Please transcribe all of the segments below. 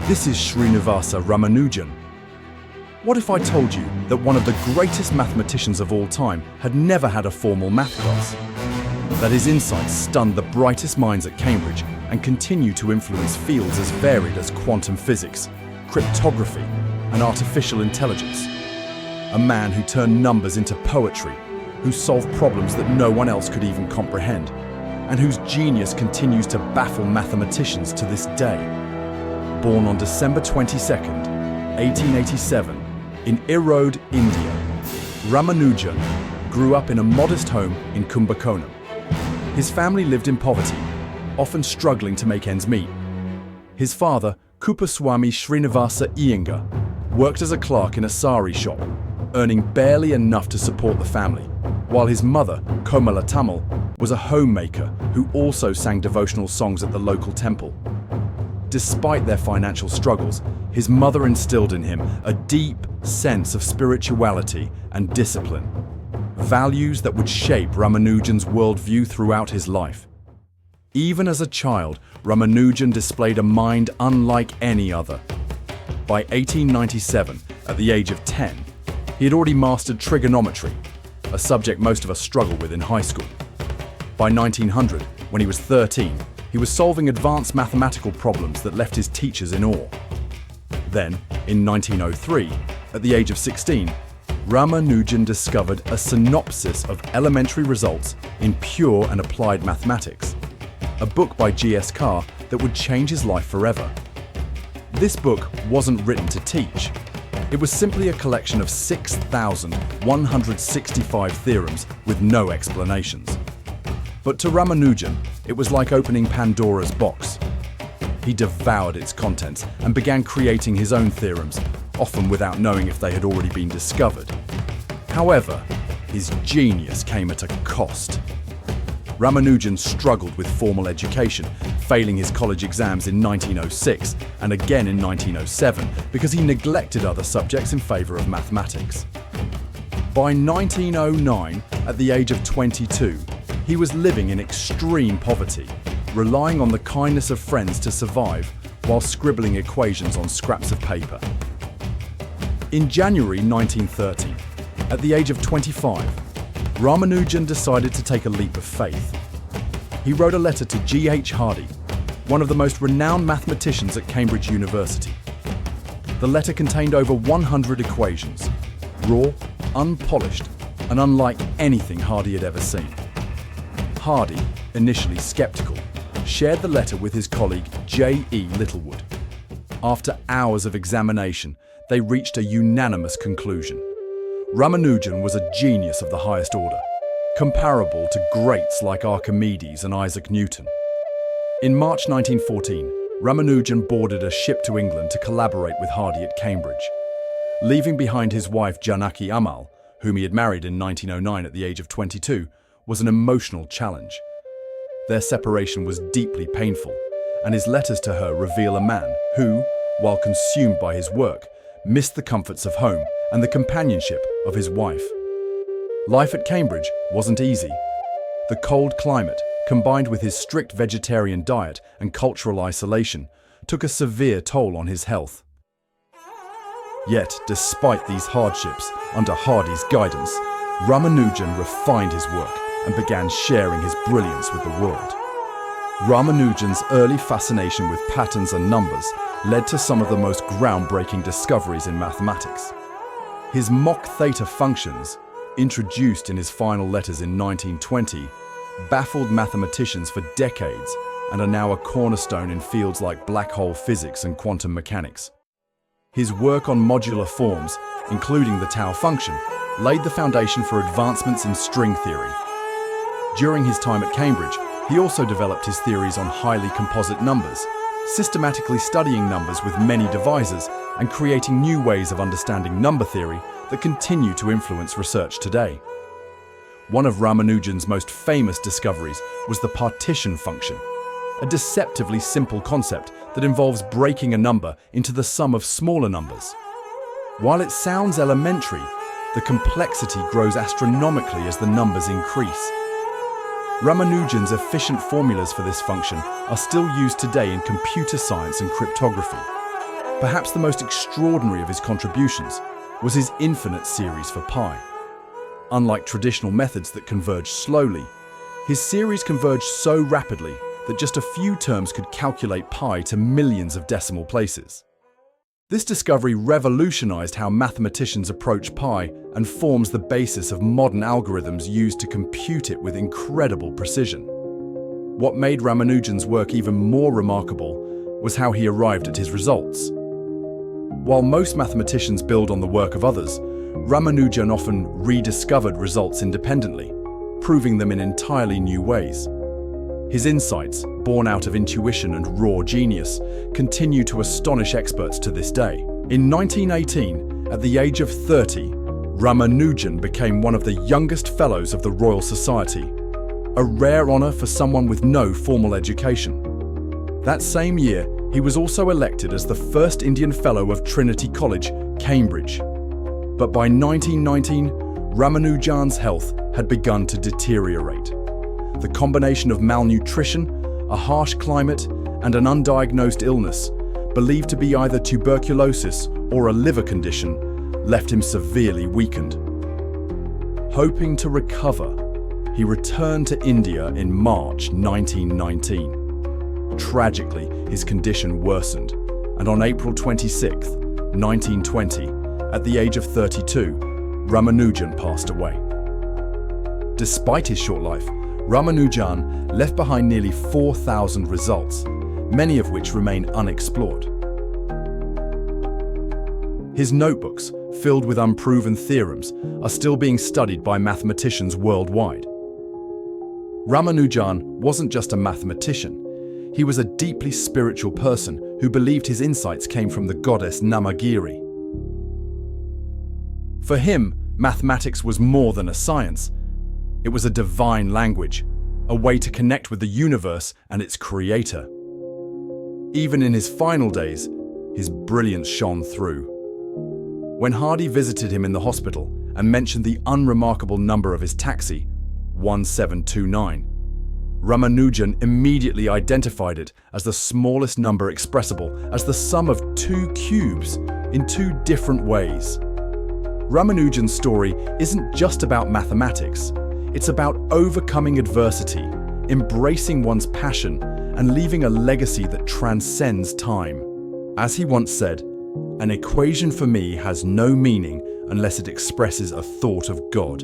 This is Srinivasa Ramanujan. What if I told you that one of the greatest mathematicians of all time had never had a formal math class? That his insights stunned the brightest minds at Cambridge and continue to influence fields as varied as quantum physics, cryptography, and artificial intelligence. A man who turned numbers into poetry, who solved problems that no one else could even comprehend, and whose genius continues to baffle mathematicians to this day. Born on December 22nd, 1887, in Erode, India, Ramanujan grew up in a modest home in Kumbakonam. His family lived in poverty, often struggling to make ends meet. His father, Kupaswamy Srinivasa Iyengar, worked as a clerk in a sari shop, earning barely enough to support the family, while his mother, Komala Tamil, was a homemaker who also sang devotional songs at the local temple. Despite their financial struggles, his mother instilled in him a deep sense of spirituality and discipline, values that would shape Ramanujan's worldview throughout his life. Even as a child, Ramanujan displayed a mind unlike any other. By 1897, at the age of 10, he had already mastered trigonometry, a subject most of us struggle with in high school. By 1900, when he was 13, he was solving advanced mathematical problems that left his teachers in awe. Then, in 1903, at the age of 16, Ramanujan discovered a synopsis of elementary results in pure and applied mathematics, a book by G.S. Carr that would change his life forever. This book wasn't written to teach. It was simply a collection of 6,165 theorems with no explanations. But to Ramanujan, it was like opening Pandora's box. He devoured its contents and began creating his own theorems, often without knowing if they had already been discovered. However, his genius came at a cost. Ramanujan struggled with formal education, failing his college exams in 1906 and again in 1907 because he neglected other subjects in favor of mathematics. By 1909, at the age of 22, he was living in extreme poverty, relying on the kindness of friends to survive while scribbling equations on scraps of paper. In January 1930, at the age of 25, Ramanujan decided to take a leap of faith. He wrote a letter to G.H. Hardy, one of the most renowned mathematicians at Cambridge University. The letter contained over 100 equations, raw, unpolished, and unlike anything Hardy had ever seen. Hardy, initially skeptical, shared the letter with his colleague J.E. Littlewood. After hours of examination, they reached a unanimous conclusion. Ramanujan was a genius of the highest order, comparable to greats like Archimedes and Isaac Newton. In March 1914, Ramanujan boarded a ship to England to collaborate with Hardy at Cambridge. Leaving behind his wife Janaki Ammal, whom he had married in 1909 at the age of 22, was an emotional challenge. Their separation was deeply painful, and his letters to her reveal a man who, while consumed by his work, missed the comforts of home and the companionship of his wife. Life at Cambridge wasn't easy. The cold climate, combined with his strict vegetarian diet and cultural isolation, took a severe toll on his health. Yet, despite these hardships, under Hardy's guidance, Ramanujan refined his work and began sharing his brilliance with the world. Ramanujan's early fascination with patterns and numbers led to some of the most groundbreaking discoveries in mathematics. His Mach theta functions, introduced in his final letters in 1920, baffled mathematicians for decades and are now a cornerstone in fields like black hole physics and quantum mechanics. His work on modular forms, including the tau function, laid the foundation for advancements in string theory. During his time at Cambridge, he also developed his theories on highly composite numbers, systematically studying numbers with many divisors and creating new ways of understanding number theory that continue to influence research today. One of Ramanujan's most famous discoveries was the partition function, a deceptively simple concept that involves breaking a number into the sum of smaller numbers. While it sounds elementary, the complexity grows astronomically as the numbers increase. Ramanujan's efficient formulas for this function are still used today in computer science and cryptography. Perhaps the most extraordinary of his contributions was his infinite series for pi. Unlike traditional methods that converge slowly, his series converged so rapidly that just a few terms could calculate pi to millions of decimal places. This discovery revolutionized how mathematicians approach pi and forms the basis of modern algorithms used to compute it with incredible precision. What made Ramanujan's work even more remarkable was how he arrived at his results. While most mathematicians build on the work of others, Ramanujan often rediscovered results independently, proving them in entirely new ways. His insights, born out of intuition and raw genius, continue to astonish experts to this day. In 1918, at the age of 30, Ramanujan became one of the youngest fellows of the Royal Society, a rare honor for someone with no formal education. That same year, he was also elected as the first Indian Fellow of Trinity College, Cambridge. But by 1919, Ramanujan's health had begun to deteriorate. The combination of malnutrition, a harsh climate, and an undiagnosed illness, believed to be either tuberculosis or a liver condition, left him severely weakened. Hoping to recover, he returned to India in March 1919. Tragically, his condition worsened, and on April 26, 1920, at the age of 32, Ramanujan passed away. Despite his short life, Ramanujan left behind nearly 4,000 results, many of which remain unexplored. His notebooks, filled with unproven theorems, are still being studied by mathematicians worldwide. Ramanujan wasn't just a mathematician. He was a deeply spiritual person who believed his insights came from the goddess Namagiri. For him, mathematics was more than a science. It was a divine language, a way to connect with the universe and its creator. Even in his final days, his brilliance shone through. When Hardy visited him in the hospital and mentioned the unremarkable number of his taxi, 1729, Ramanujan immediately identified it as the smallest number expressible as the sum of two cubes in two different ways. Ramanujan's story isn't just about mathematics. It's about overcoming adversity, embracing one's passion, and leaving a legacy that transcends time. As he once said, "An equation for me has no meaning unless it expresses a thought of God."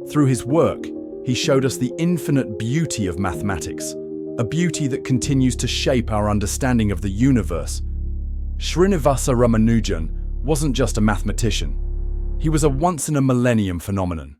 Through his work, he showed us the infinite beauty of mathematics, a beauty that continues to shape our understanding of the universe. Srinivasa Ramanujan wasn't just a mathematician. He was a once-in-a-millennium phenomenon.